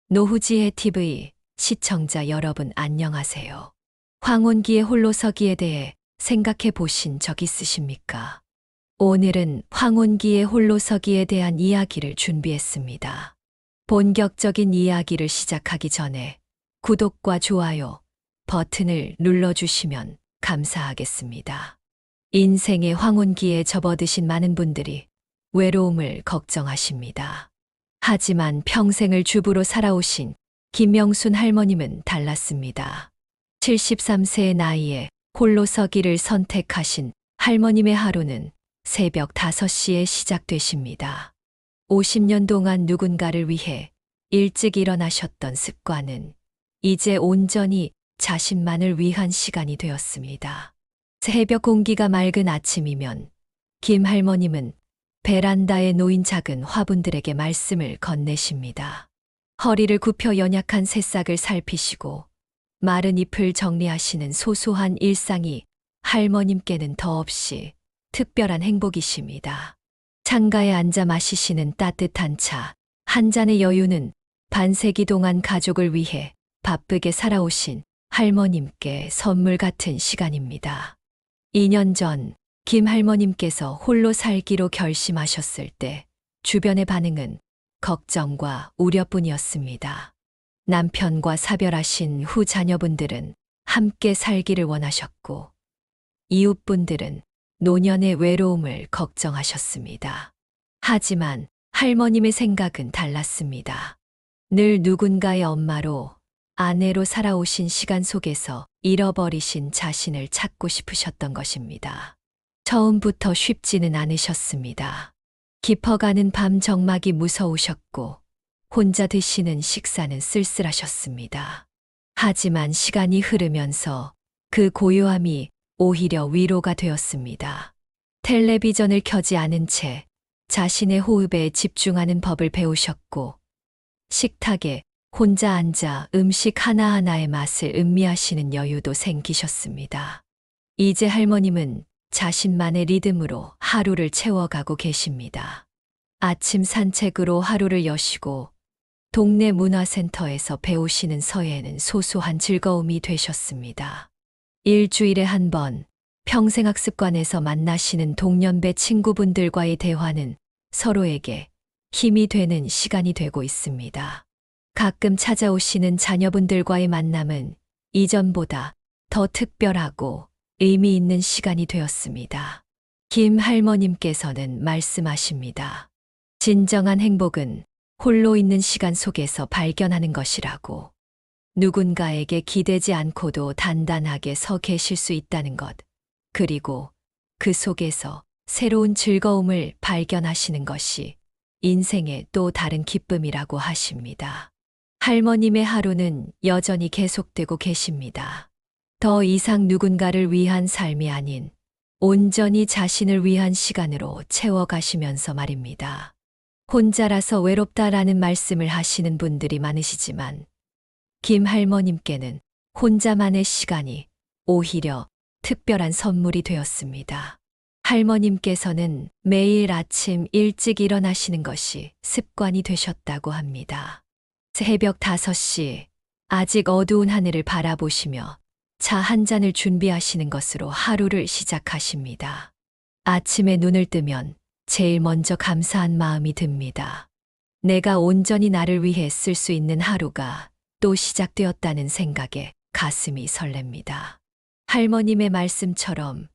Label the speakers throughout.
Speaker 1: 노후지혜 TV 시청자 여러분 안녕하세요. 황혼기의 홀로서기에 대해 생각해 보신 적 있으십니까? 오늘은 황혼기의 홀로서기에 대한 이야기를 준비했습니다. 본격적인 이야기를 시작하기 전에 구독과 좋아요 버튼을 눌러주시면 감사하겠습니다. 인생의 황혼기에 접어드신 많은 분들이 외로움을 걱정하십니다. 하지만 평생을 주부로 살아오신 김명순 할머님은 달랐습니다. 73세의 나이에 홀로 서기를 선택하신 할머님의 하루는 새벽 5시에 시작되십니다. 50년 동안 누군가를 위해 일찍 일어나셨던 습관은 이제 온전히 자신만을 위한 시간이 되었습니다. 새벽 공기가 맑은 아침이면 김 할머님은 베란다에 놓인 작은 화분들에게 말씀을 건네십니다. 허리를 굽혀 연약한 새싹을 살피시고 마른 잎을 정리하시는 소소한 일상이 할머님께는 더없이 특별한 행복이십니다. 창가에 앉아 마시시는 따뜻한 차 한 잔의 여유는 반세기 동안 가족을 위해 바쁘게 살아오신 할머님께 선물 같은 시간입니다. 2년 전 김 할머님께서 홀로 살기로 결심하셨을 때 주변의 반응은 걱정과 우려뿐이었습니다. 남편과 사별하신 후 자녀분들은 함께 살기를 원하셨고, 이웃분들은 노년의 외로움을 걱정하셨습니다. 하지만 할머님의 생각은 달랐습니다. 늘 누군가의 엄마로, 아내로 살아오신 시간 속에서 잃어버리신 자신을 찾고 싶으셨던 것입니다. 처음부터 쉽지는 않으셨습니다. 깊어가는 밤 정막이 무서우셨고 혼자 드시는 식사는 쓸쓸하셨습니다. 하지만 시간이 흐르면서 그 고요함이 오히려 위로가 되었습니다. 텔레비전을 켜지 않은 채 자신의 호흡에 집중하는 법을 배우셨고 식탁에 혼자 앉아 음식 하나하나의 맛을 음미하시는 여유도 생기셨습니다. 이제 할머님은 자신만의 리듬으로 하루를 채워가고 계십니다. 아침 산책으로 하루를 여시고 동네 문화센터에서 배우시는 서예는 소소한 즐거움이 되셨습니다. 일주일에 한 번 평생학습관에서 만나시는 동년배 친구분들과의 대화는 서로에게 힘이 되는 시간이 되고 있습니다. 가끔 찾아오시는 자녀분들과의 만남은 이전보다 더 특별하고 의미 있는 시간이 되었습니다. 김 할머님께서는 말씀하십니다. 진정한 행복은 홀로 있는 시간 속에서 발견하는 것이라고. 누군가에게 기대지 않고도 단단하게 서 계실 수 있다는 것, 그리고 그 속에서 새로운 즐거움을 발견하시는 것이 인생의 또 다른 기쁨이라고 하십니다. 할머님의 하루는 여전히 계속되고 계십니다. 더 이상 누군가를 위한 삶이 아닌 온전히 자신을 위한 시간으로 채워가시면서 말입니다. 혼자라서 외롭다라는 말씀을 하시는 분들이 많으시지만 김 할머님께는 혼자만의 시간이 오히려 특별한 선물이 되었습니다. 할머님께서는 매일 아침 일찍 일어나시는 것이 습관이 되셨다고 합니다. 새벽 5시 아직 어두운 하늘을 바라보시며 차 한 잔을 준비하시는 것으로 하루를 시작하십니다. 아침에 눈을 뜨면 제일 먼저 감사한 마음이 듭니다. 내가 온전히 나를 위해 쓸 수 있는 하루가 또 시작되었다는 생각에 가슴이 설렙니다. 할머님의 말씀처럼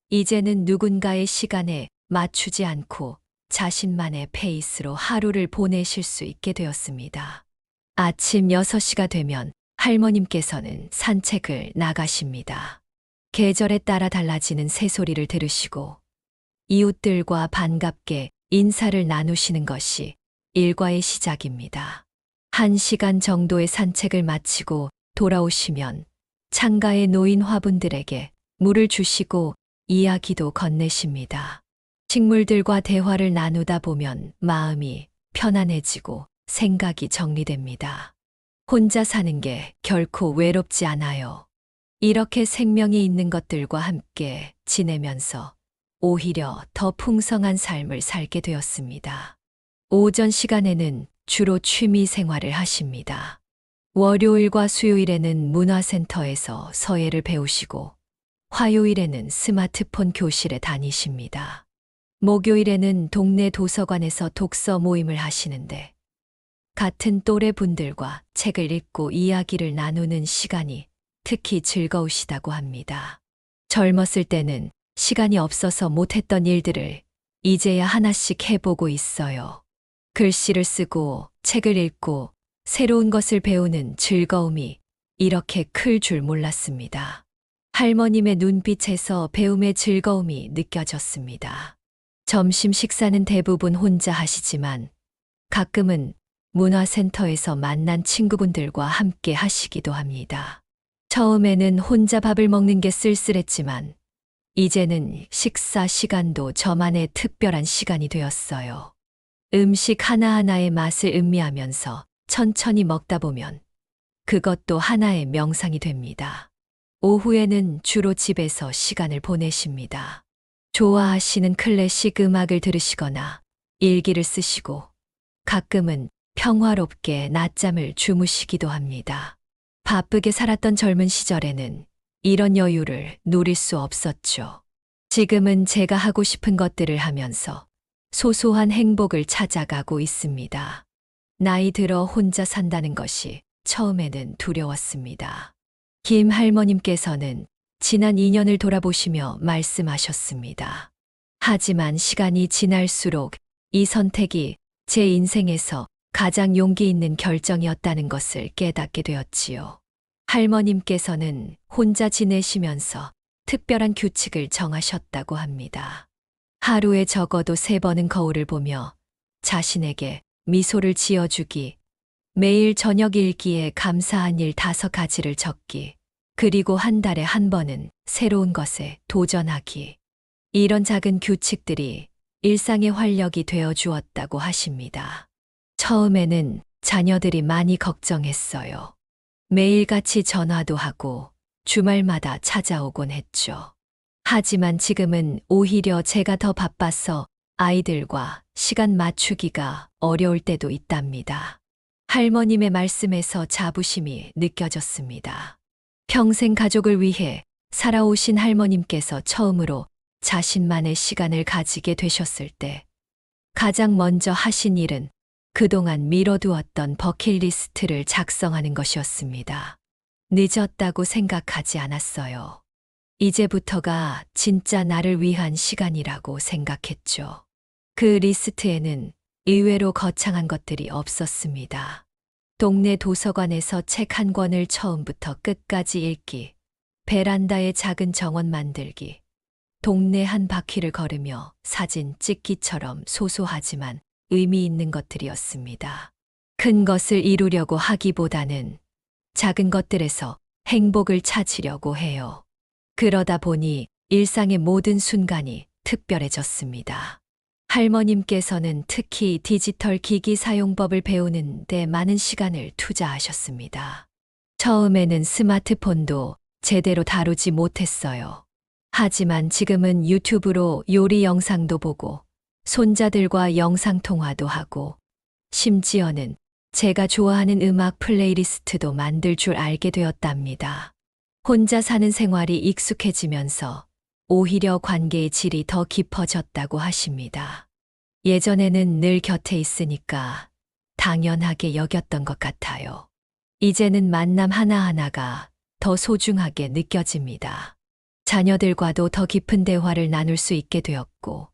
Speaker 1: 이제는 누군가의 시간에 맞추지 않고 자신만의 페이스로 하루를 보내실 수 있게 되었습니다. 아침 6시가 되면 할머님께서는 산책을 나가십니다. 계절에 따라 달라지는 새소리를 들으시고 이웃들과 반갑게 인사를 나누시는 것이 일과의 시작입니다. 1시간 정도의 산책을 마치고 돌아오시면 창가에 놓인 화분들에게 물을 주시고 이야기도 건네십니다. 식물들과 대화를 나누다 보면 마음이 편안해지고 생각이 정리됩니다. 혼자 사는 게 결코 외롭지 않아요. 이렇게 생명이 있는 것들과 함께 지내면서 오히려 더 풍성한 삶을 살게 되었습니다. 오전 시간에는 주로 취미 생활을 하십니다. 월요일과 수요일에는 문화센터에서 서예를 배우시고 화요일에는 스마트폰 교실에 다니십니다. 목요일에는 동네 도서관에서 독서 모임을 하시는데 같은 또래 분들과 책을 읽고 이야기를 나누는 시간이 특히 즐거우시다고 합니다. 젊었을 때는 시간이 없어서 못했던 일들을 이제야 하나씩 해보고 있어요. 글씨를 쓰고 책을 읽고 새로운 것을 배우는 즐거움이 이렇게 클 줄 몰랐습니다. 할머님의 눈빛에서 배움의 즐거움이 느껴졌습니다. 점심 식사는 대부분 혼자 하시지만 가끔은 문화센터에서 만난 친구분들과 함께 하시기도 합니다. 처음에는 혼자 밥을 먹는 게 쓸쓸했지만 이제는 식사 시간도 저만의 특별한 시간이 되었어요. 음식 하나하나의 맛을 음미하면서 천천히 먹다 보면 그것도 하나의 명상이 됩니다. 오후에는 주로 집에서 시간을 보내십니다. 좋아하시는 클래식 음악을 들으시거나 일기를 쓰시고 가끔은 평화롭게 낮잠을 주무시기도 합니다. 바쁘게 살았던 젊은 시절에는 이런 여유를 누릴 수 없었죠. 지금은 제가 하고 싶은 것들을 하면서 소소한 행복을 찾아가고 있습니다. 나이 들어 혼자 산다는 것이 처음에는 두려웠습니다. 김 할머님께서는 지난 2년을 돌아보시며 말씀하셨습니다. 하지만 시간이 지날수록 이 선택이 제 인생에서 가장 용기 있는 결정이었다는 것을 깨닫게 되었지요. 할머님께서는 혼자 지내시면서 특별한 규칙을 정하셨다고 합니다. 하루에 적어도 3번은 거울을 보며 자신에게 미소를 지어주기, 매일 저녁 일기에 감사한 일 5가지를 적기, 그리고 한 달에 1번은 새로운 것에 도전하기. 이런 작은 규칙들이 일상의 활력이 되어 주었다고 하십니다. 처음에는 자녀들이 많이 걱정했어요. 매일같이 전화도 하고 주말마다 찾아오곤 했죠. 하지만 지금은 오히려 제가 더 바빠서 아이들과 시간 맞추기가 어려울 때도 있답니다. 할머님의 말씀에서 자부심이 느껴졌습니다. 평생 가족을 위해 살아오신 할머님께서 처음으로 자신만의 시간을 가지게 되셨을 때 가장 먼저 하신 일은 그동안 미뤄두었던 버킷리스트를 작성하는 것이었습니다. 늦었다고 생각하지 않았어요. 이제부터가 진짜 나를 위한 시간이라고 생각했죠. 그 리스트에는 의외로 거창한 것들이 없었습니다. 동네 도서관에서 책 1권을 처음부터 끝까지 읽기, 베란다에 작은 정원 만들기, 동네 한 바퀴를 걸으며 사진 찍기처럼 소소하지만 의미 있는 것들이었습니다. 큰 것을 이루려고 하기보다는 작은 것들에서 행복을 찾으려고 해요. 그러다 보니 일상의 모든 순간이 특별해졌습니다. 할머님께서는 특히 디지털 기기 사용법을 배우는 데 많은 시간을 투자하셨습니다. 처음에는 스마트폰도 제대로 다루지 못했어요. 하지만 지금은 유튜브로 요리 영상도 보고 손자들과 영상통화도 하고 심지어는 제가 좋아하는 음악 플레이리스트도 만들 줄 알게 되었답니다. 혼자 사는 생활이 익숙해지면서 오히려 관계의 질이 더 깊어졌다고 하십니다. 예전에는 늘 곁에 있으니까 당연하게 여겼던 것 같아요. 이제는 만남 하나하나가 더 소중하게 느껴집니다. 자녀들과도 더 깊은 대화를 나눌 수 있게 되었고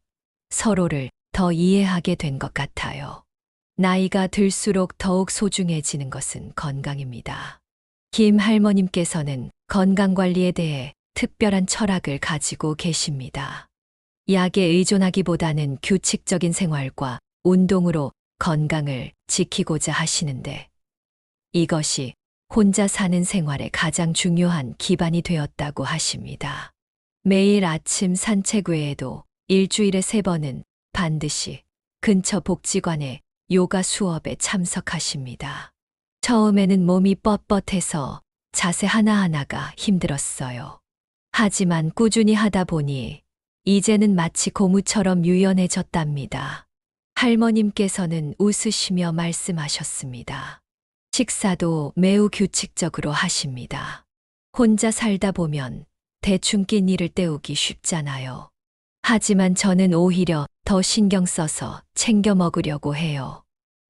Speaker 1: 서로를 더 이해하게 된 것 같아요. 나이가 들수록 더욱 소중해지는 것은 건강입니다. 김 할머님께서는 건강관리에 대해 특별한 철학을 가지고 계십니다. 약에 의존하기보다는 규칙적인 생활과 운동으로 건강을 지키고자 하시는데 이것이 혼자 사는 생활의 가장 중요한 기반이 되었다고 하십니다. 매일 아침 산책 외에도 일주일에 3번은 반드시 근처 복지관의 요가 수업에 참석하십니다. 처음에는 몸이 뻣뻣해서 자세 하나하나가 힘들었어요. 하지만 꾸준히 하다 보니 이제는 마치 고무처럼 유연해졌답니다. 할머님께서는 웃으시며 말씀하셨습니다. 식사도 매우 규칙적으로 하십니다. 혼자 살다 보면 대충 끼니를 때우기 쉽잖아요. 하지만 저는 오히려 더 신경 써서 챙겨 먹으려고 해요.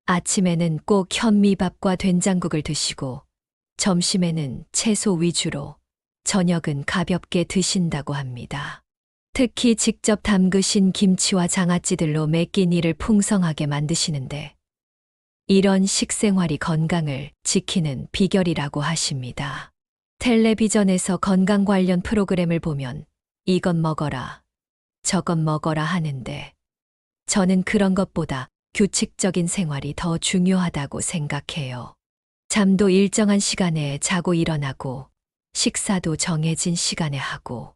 Speaker 1: 아침에는 꼭 현미밥과 된장국을 드시고, 점심에는 채소 위주로, 저녁은 가볍게 드신다고 합니다. 특히 직접 담그신 김치와 장아찌들로 매 끼니를 풍성하게 만드시는데, 이런 식생활이 건강을 지키는 비결이라고 하십니다. 텔레비전에서 건강 관련 프로그램을 보면 이것 먹어라, 저것 먹어라 하는데, 저는 그런 것보다 규칙적인 생활이 더 중요하다고 생각해요. 잠도 일정한 시간에 자고 일어나고, 식사도 정해진 시간에 하고,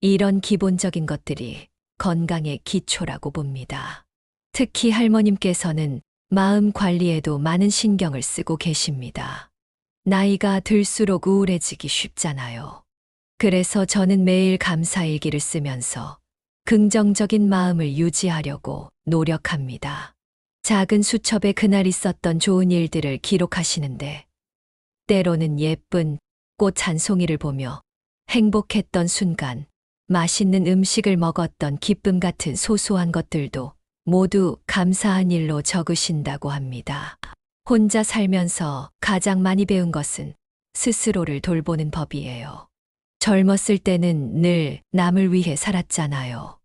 Speaker 1: 이런 기본적인 것들이 건강의 기초라고 봅니다. 특히 할머님께서는 마음 관리에도 많은 신경을 쓰고 계십니다. 나이가 들수록 우울해지기 쉽잖아요. 그래서 저는 매일 감사일기를 쓰면서 긍정적인 마음을 유지하려고 노력합니다. 작은 수첩에 그날 있었던 좋은 일들을 기록하시는데, 때로는 예쁜 꽃 한 송이를 보며 행복했던 순간, 맛있는 음식을 먹었던 기쁨 같은 소소한 것들도 모두 감사한 일로 적으신다고 합니다. 혼자 살면서 가장 많이 배운 것은 스스로를 돌보는 법이에요. 젊었을 때는 늘 남을 위해 살았잖아요.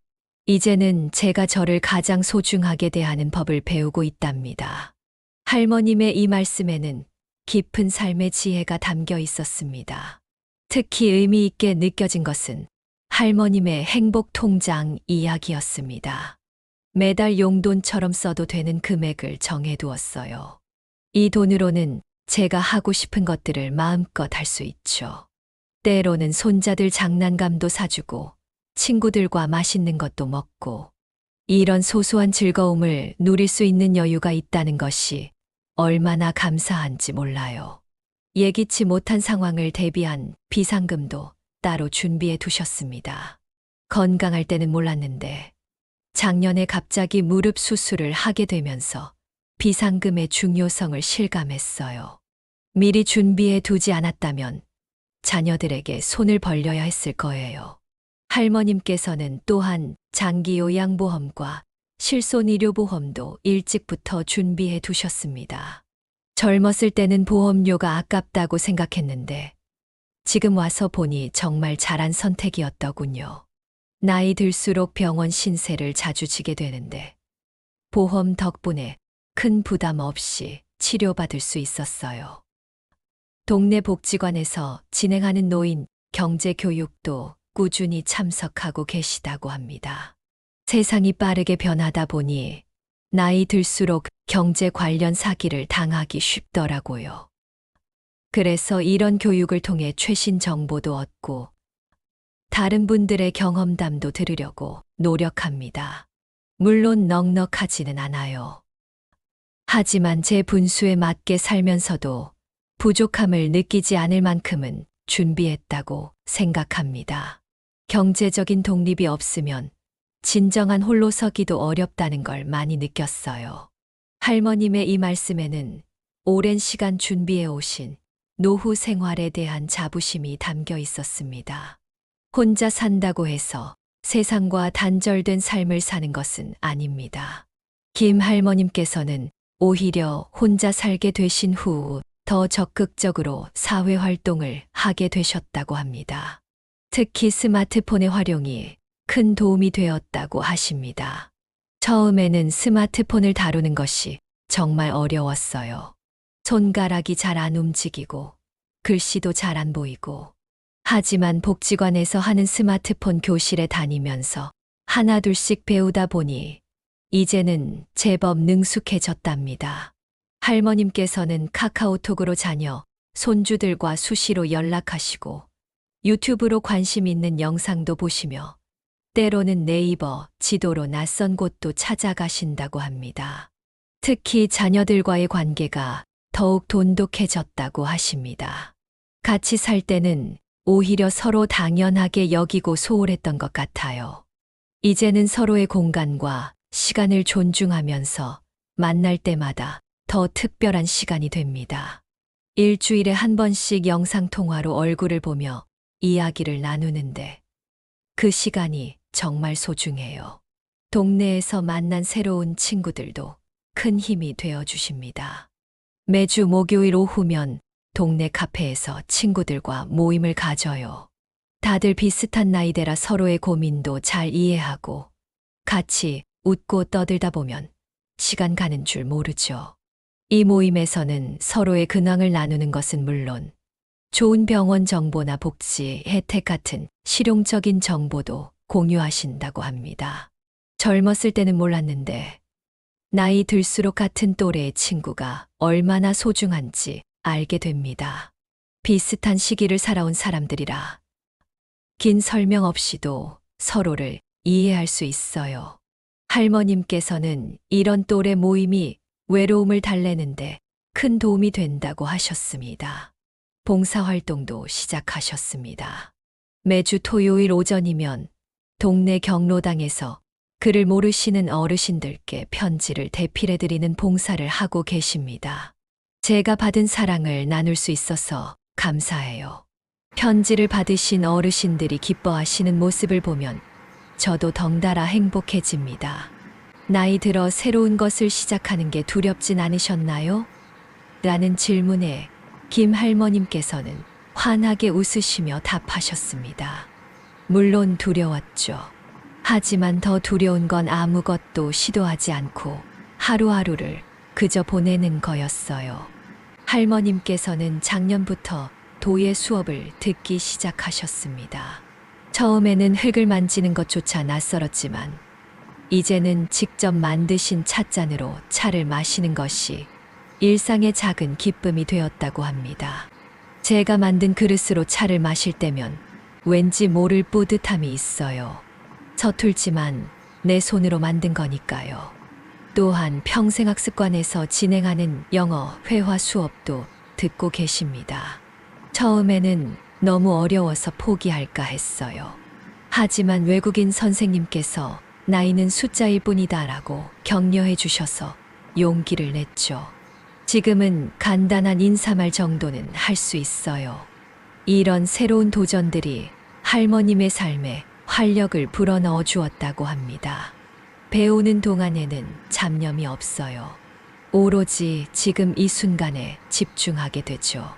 Speaker 1: 이제는 제가 저를 가장 소중하게 대하는 법을 배우고 있답니다. 할머님의 이 말씀에는 깊은 삶의 지혜가 담겨 있었습니다. 특히 의미 있게 느껴진 것은 할머님의 행복 통장 이야기였습니다. 매달 용돈처럼 써도 되는 금액을 정해두었어요. 이 돈으로는 제가 하고 싶은 것들을 마음껏 할 수 있죠. 때로는 손자들 장난감도 사주고, 친구들과 맛있는 것도 먹고, 이런 소소한 즐거움을 누릴 수 있는 여유가 있다는 것이 얼마나 감사한지 몰라요. 예기치 못한 상황을 대비한 비상금도 따로 준비해 두셨습니다. 건강할 때는 몰랐는데, 작년에 갑자기 무릎 수술을 하게 되면서 비상금의 중요성을 실감했어요. 미리 준비해 두지 않았다면 자녀들에게 손을 벌려야 했을 거예요. 할머님께서는 또한 장기요양보험과 실손의료보험도 일찍부터 준비해 두셨습니다. 젊었을 때는 보험료가 아깝다고 생각했는데, 지금 와서 보니 정말 잘한 선택이었더군요. 나이 들수록 병원 신세를 자주 지게 되는데, 보험 덕분에 큰 부담 없이 치료받을 수 있었어요. 동네 복지관에서 진행하는 노인 경제 교육도 꾸준히 참석하고 계시다고 합니다. 세상이 빠르게 변하다 보니 나이 들수록 경제 관련 사기를 당하기 쉽더라고요. 그래서 이런 교육을 통해 최신 정보도 얻고 다른 분들의 경험담도 들으려고 노력합니다. 물론 넉넉하지는 않아요. 하지만 제 분수에 맞게 살면서도 부족함을 느끼지 않을 만큼은 준비했다고 생각합니다. 경제적인 독립이 없으면 진정한 홀로서기도 어렵다는 걸 많이 느꼈어요. 할머님의 이 말씀에는 오랜 시간 준비해 오신 노후 생활에 대한 자부심이 담겨 있었습니다. 혼자 산다고 해서 세상과 단절된 삶을 사는 것은 아닙니다. 김 할머님께서는 오히려 혼자 살게 되신 후 더 적극적으로 사회 활동을 하게 되셨다고 합니다. 특히 스마트폰의 활용이 큰 도움이 되었다고 하십니다. 처음에는 스마트폰을 다루는 것이 정말 어려웠어요. 손가락이 잘 안 움직이고 글씨도 잘 안 보이고. 하지만 복지관에서 하는 스마트폰 교실에 다니면서 하나둘씩 배우다 보니 이제는 제법 능숙해졌답니다. 할머님께서는 카카오톡으로 자녀, 손주들과 수시로 연락하시고 유튜브로 관심 있는 영상도 보시며 때로는 네이버 지도로 낯선 곳도 찾아가신다고 합니다. 특히 자녀들과의 관계가 더욱 돈독해졌다고 하십니다. 같이 살 때는 오히려 서로 당연하게 여기고 소홀했던 것 같아요. 이제는 서로의 공간과 시간을 존중하면서 만날 때마다 더 특별한 시간이 됩니다. 일주일에 한 번씩 영상통화로 얼굴을 보며 이야기를 나누는데 그 시간이 정말 소중해요. 동네에서 만난 새로운 친구들도 큰 힘이 되어 주십니다. 매주 목요일 오후면 동네 카페에서 친구들과 모임을 가져요. 다들 비슷한 나이대라 서로의 고민도 잘 이해하고 같이 웃고 떠들다 보면 시간 가는 줄 모르죠. 이 모임에서는 서로의 근황을 나누는 것은 물론 좋은 병원 정보나 복지 혜택 같은 실용적인 정보도 공유하신다고 합니다. 젊었을 때는 몰랐는데 나이 들수록 같은 또래의 친구가 얼마나 소중한지 알게 됩니다. 비슷한 시기를 살아온 사람들이라 긴 설명 없이도 서로를 이해할 수 있어요. 할머님께서는 이런 또래 모임이 외로움을 달래는데 큰 도움이 된다고 하셨습니다. 봉사활동도 시작하셨습니다. 매주 토요일 오전이면 동네 경로당에서 그를 모르시는 어르신들께 편지를 대필해드리는 봉사를 하고 계십니다. 제가 받은 사랑을 나눌 수 있어서 감사해요. 편지를 받으신 어르신들이 기뻐하시는 모습을 보면 저도 덩달아 행복해집니다. 나이 들어 새로운 것을 시작하는 게 두렵진 않으셨나요? 라는 질문에 김 할머님께서는 환하게 웃으시며 답하셨습니다. 물론 두려웠죠. 하지만 더 두려운 건 아무것도 시도하지 않고 하루하루를 그저 보내는 거였어요. 할머님께서는 작년부터 도예 수업을 듣기 시작하셨습니다. 처음에는 흙을 만지는 것조차 낯설었지만 이제는 직접 만드신 찻잔으로 차를 마시는 것이 일상의 작은 기쁨이 되었다고 합니다. 제가 만든 그릇으로 차를 마실 때면 왠지 모를 뿌듯함이 있어요. 서툴지만 내 손으로 만든 거니까요. 또한 평생학습관에서 진행하는 영어 회화 수업도 듣고 계십니다. 처음에는 너무 어려워서 포기할까 했어요. 하지만 외국인 선생님께서 나이는 숫자일 뿐이다라고 격려해 주셔서 용기를 냈죠. 지금은 간단한 인사말 정도는 할 수 있어요. 이런 새로운 도전들이 할머님의 삶에 활력을 불어넣어 주었다고 합니다. 배우는 동안에는 잡념이 없어요. 오로지 지금 이 순간에 집중하게 되죠.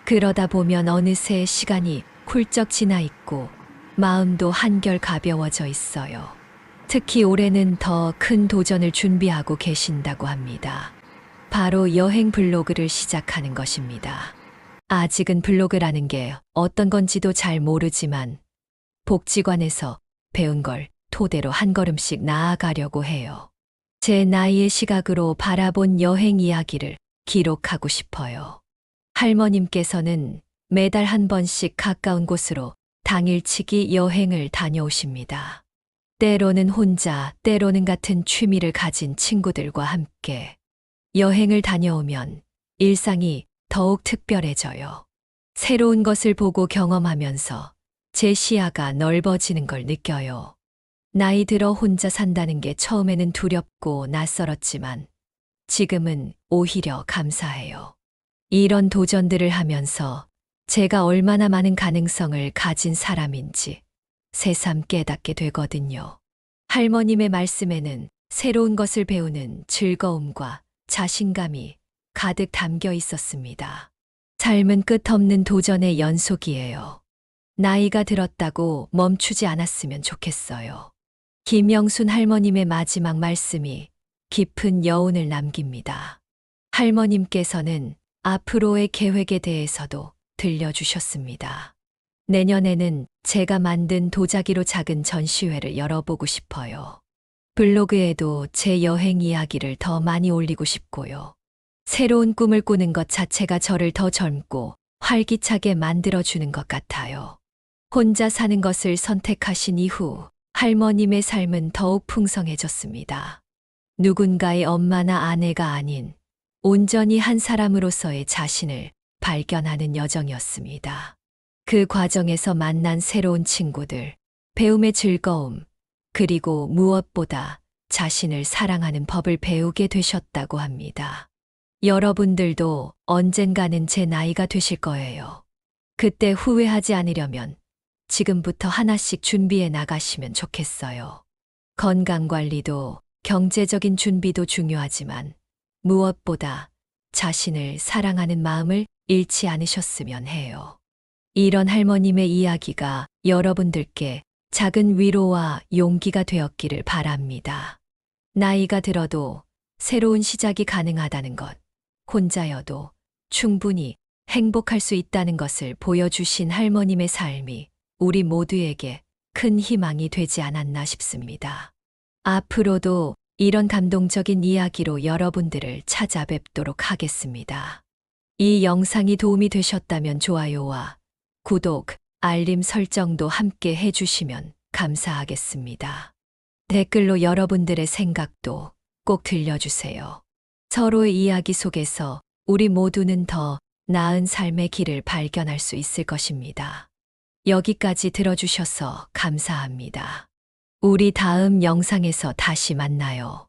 Speaker 1: 그러다 보면 어느새 시간이 훌쩍 지나 있고 마음도 한결 가벼워져 있어요. 특히 올해는 더 큰 도전을 준비하고 계신다고 합니다. 바로 여행 블로그를 시작하는 것입니다. 아직은 블로그라는 게 어떤 건지도 잘 모르지만 복지관에서 배운 걸 토대로 한 걸음씩 나아가려고 해요. 제 나이의 시각으로 바라본 여행 이야기를 기록하고 싶어요. 할머님께서는 매달 한 번씩 가까운 곳으로 당일치기 여행을 다녀오십니다. 때로는 혼자, 때로는 같은 취미를 가진 친구들과 함께 여행을 다녀오면 일상이 더욱 특별해져요. 새로운 것을 보고 경험하면서 제 시야가 넓어지는 걸 느껴요. 나이 들어 혼자 산다는 게 처음에는 두렵고 낯설었지만 지금은 오히려 감사해요. 이런 도전들을 하면서 제가 얼마나 많은 가능성을 가진 사람인지 새삼 깨닫게 되거든요. 할머님의 말씀에는 새로운 것을 배우는 즐거움과 자신감이 가득 담겨 있었습니다. 삶은 끝없는 도전의 연속이에요. 나이가 들었다고 멈추지 않았으면 좋겠어요. 김영순 할머님의 마지막 말씀이 깊은 여운을 남깁니다. 할머님께서는 앞으로의 계획에 대해서도 들려주셨습니다. 내년에는 제가 만든 도자기로 작은 전시회를 열어보고 싶어요. 블로그에도 제 여행 이야기를 더 많이 올리고 싶고요. 새로운 꿈을 꾸는 것 자체가 저를 더 젊고 활기차게 만들어주는 것 같아요. 혼자 사는 것을 선택하신 이후 할머님의 삶은 더욱 풍성해졌습니다. 누군가의 엄마나 아내가 아닌 온전히 한 사람으로서의 자신을 발견하는 여정이었습니다. 그 과정에서 만난 새로운 친구들, 배움의 즐거움, 그리고 무엇보다 자신을 사랑하는 법을 배우게 되셨다고 합니다. 여러분들도 언젠가는 제 나이가 되실 거예요. 그때 후회하지 않으려면 지금부터 하나씩 준비해 나가시면 좋겠어요. 건강관리도 경제적인 준비도 중요하지만 무엇보다 자신을 사랑하는 마음을 잃지 않으셨으면 해요. 이런 할머님의 이야기가 여러분들께 작은 위로와 용기가 되었기를 바랍니다. 나이가 들어도 새로운 시작이 가능하다는 것, 혼자여도 충분히 행복할 수 있다는 것을 보여주신 할머님의 삶이 우리 모두에게 큰 희망이 되지 않았나 싶습니다. 앞으로도 이런 감동적인 이야기로 여러분들을 찾아뵙도록 하겠습니다. 이 영상이 도움이 되셨다면 좋아요와 구독, 알림 설정도 함께 해주시면 감사하겠습니다. 댓글로 여러분들의 생각도 꼭 들려주세요. 서로의 이야기 속에서 우리 모두는 더 나은 삶의 길을 발견할 수 있을 것입니다. 여기까지 들어주셔서 감사합니다. 우리 다음 영상에서 다시 만나요.